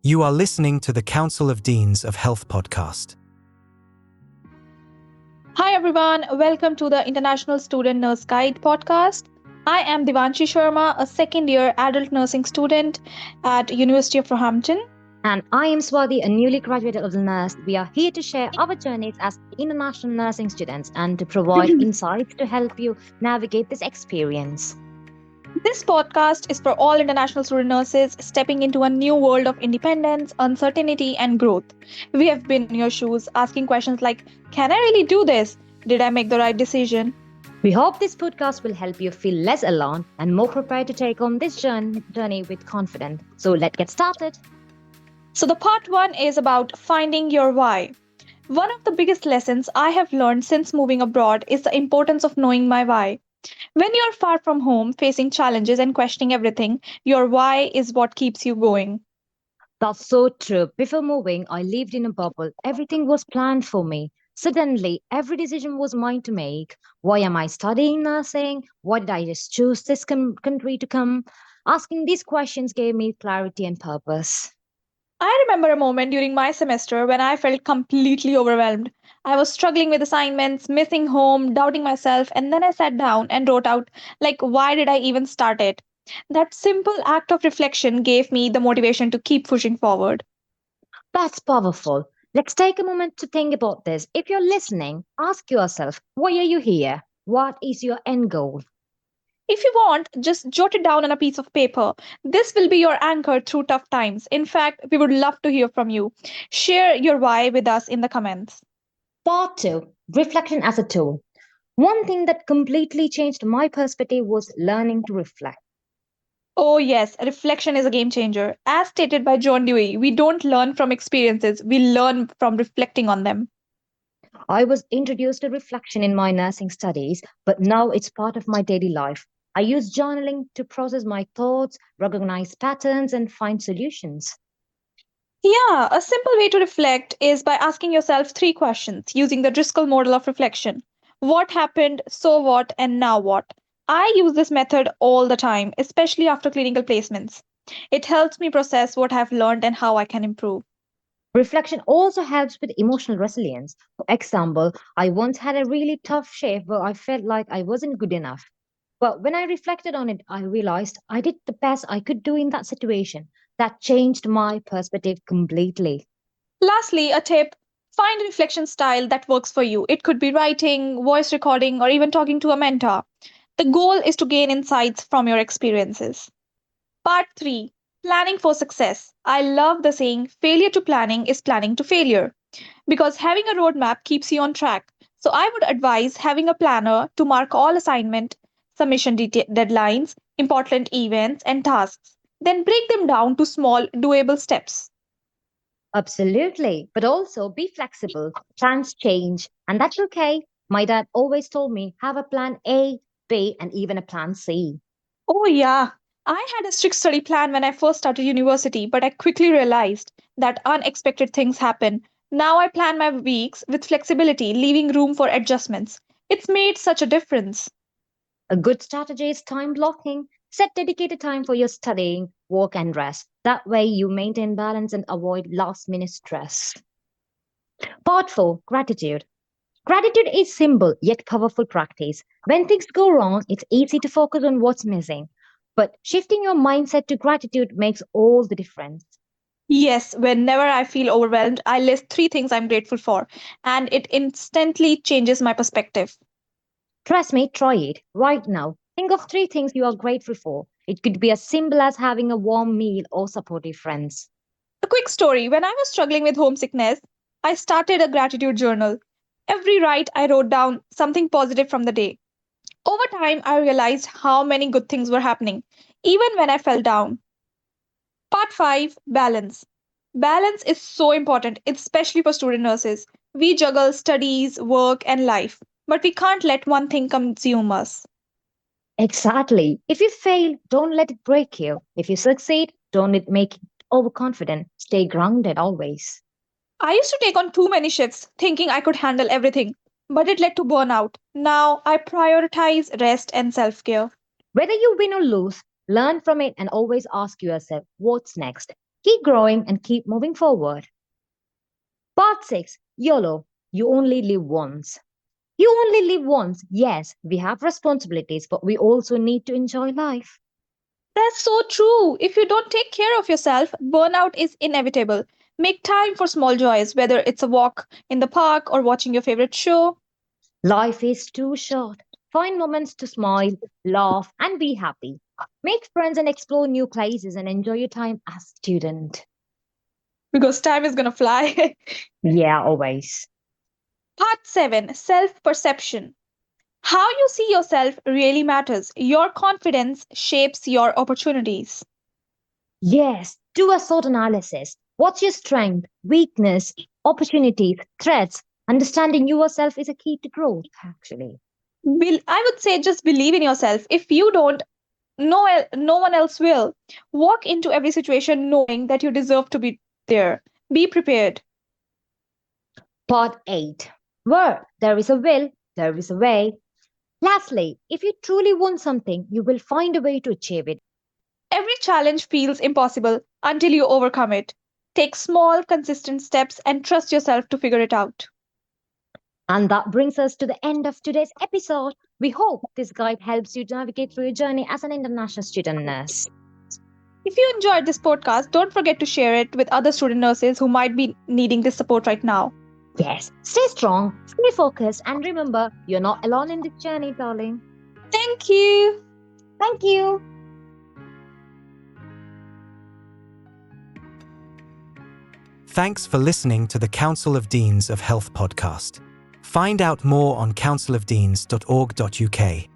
You are listening to the Council of Deans of Health podcast. Hi everyone, welcome to the International Student Nurse Guide podcast. I am Divanshi Sharma, a second year adult nursing student at University of Roehampton. And I am Swathi, a newly graduated nurse. We are here to share our journeys as international nursing students and to provide insights to help you navigate this experience. This podcast is for all international student nurses stepping into a new world of independence, uncertainty, and growth. We have been in your shoes asking questions like, can I really do this? Did I make the right decision? We hope this podcast will help you feel less alone and more prepared to take on this journey with confidence. So let's get started. So, the part one is about finding your why. One of the biggest lessons I have learned since moving abroad is the importance of knowing my why. When you're far from home, facing challenges and questioning everything, your why is what keeps you going. That's so true. Before moving, I lived in a bubble. Everything was planned for me. Suddenly, every decision was mine to make. Why am I studying nursing? Why did I just choose this country to come? Asking these questions gave me clarity and purpose. I remember a moment during my semester when I felt completely overwhelmed. I was struggling with assignments, missing home, doubting myself, and then I sat down and wrote out, like, why did I even start it? That simple act of reflection gave me the motivation to keep pushing forward. That's powerful. Let's take a moment to think about this. If you're listening, ask yourself, why are you here? What is your end goal? If you want, just jot it down on a piece of paper. This will be your anchor through tough times. In fact, we would love to hear from you. Share your why with us in the comments. Part 2, reflection as a tool. One thing that completely changed my perspective was learning to reflect. Oh, yes, reflection is a game changer. As stated by John Dewey, we don't learn from experiences, we learn from reflecting on them. I was introduced to reflection in my nursing studies, but now it's part of my daily life. I use journaling to process my thoughts, recognize patterns, and find solutions. Yeah, a simple way to reflect is by asking yourself three questions using the Driscoll model of reflection. What happened, so what, and now what? I use this method all the time, especially after clinical placements. It helps me process what I've learned and how I can improve. Reflection also helps with emotional resilience. For example, I once had a really tough shift where I felt like I wasn't good enough. But when I reflected on it, I realized I did the best I could do in that situation. That changed my perspective completely. Lastly, a tip, find a reflection style that works for you. It could be writing, voice recording, or even talking to a mentor. The goal is to gain insights from your experiences. Part 3, planning for success. I love the saying, failure to planning is planning to failure, because having a roadmap keeps you on track. So I would advise having a planner to mark all assignment, submission deadlines, important events, and tasks. Then break them down to small, doable steps. Absolutely. But also be flexible. Plans change, and that's okay. My dad always told me have a plan A, B, and even a plan C. Oh, yeah. I had a strict study plan when I first started university, but I quickly realized that unexpected things happen. Now I plan my weeks with flexibility, leaving room for adjustments. It's made such a difference. A good strategy is time blocking. Set dedicated time for your studying, work, and rest. That way, you maintain balance and avoid last minute stress. Part 4, gratitude. Gratitude is simple yet powerful practice. When things go wrong, it's easy to focus on what's missing. But shifting your mindset to gratitude makes all the difference. Yes, whenever I feel overwhelmed, I list three things I'm grateful for, and it instantly changes my perspective. Trust me, try it right now. Think of 3 things you are grateful for. It could be as simple as having a warm meal or supportive friends. A quick story, when I was struggling with homesickness, I started a gratitude journal. Every night, I wrote down something positive from the day. Over time, I realized how many good things were happening, even when I fell down. Part 5, balance. Balance is so important, especially for student nurses. We juggle studies, work, and life, but we can't let one thing consume us. Exactly. If you fail, don't let it break you. If you succeed, don't let it make you overconfident. Stay grounded always. I used to take on too many shifts, thinking I could handle everything, but it led to burnout. Now I prioritize rest and self care. Whether you win or lose, learn from it and always ask yourself, what's next? Keep growing and keep moving forward. Part 6, YOLO. You only live once. You only live once. Yes, we have responsibilities, but we also need to enjoy life. That's so true. If you don't take care of yourself, burnout is inevitable. Make time for small joys, whether it's a walk in the park or watching your favorite show. Life is too short. Find moments to smile, laugh, and be happy. Make friends and explore new places and enjoy your time as student. Because time is gonna fly. Yeah, always. Part 7, Self Perception. How you see yourself really matters. Your confidence shapes your opportunities. Yes, do a SWOT analysis. What's your strength, weakness, opportunities, threats? Understanding yourself is a key to growth, actually. I would say just believe in yourself. If you don't, no one else will. Walk into every situation knowing that you deserve to be there. Be prepared. Part 8. Where there is a will, there is a way. Lastly, if you truly want something, you will find a way to achieve it. Every challenge feels impossible until you overcome it. Take small, consistent steps and trust yourself to figure it out. And that brings us to the end of today's episode. We hope this guide helps you navigate through your journey as an international student nurse. If you enjoyed this podcast, don't forget to share it with other student nurses who might be needing this support right now. Yes, stay strong, stay focused, and remember, you're not alone in this journey, darling. Thank you. Thank you. Thanks for listening to the Council of Deans of Health podcast. Find out more on councilofdeans.org.uk.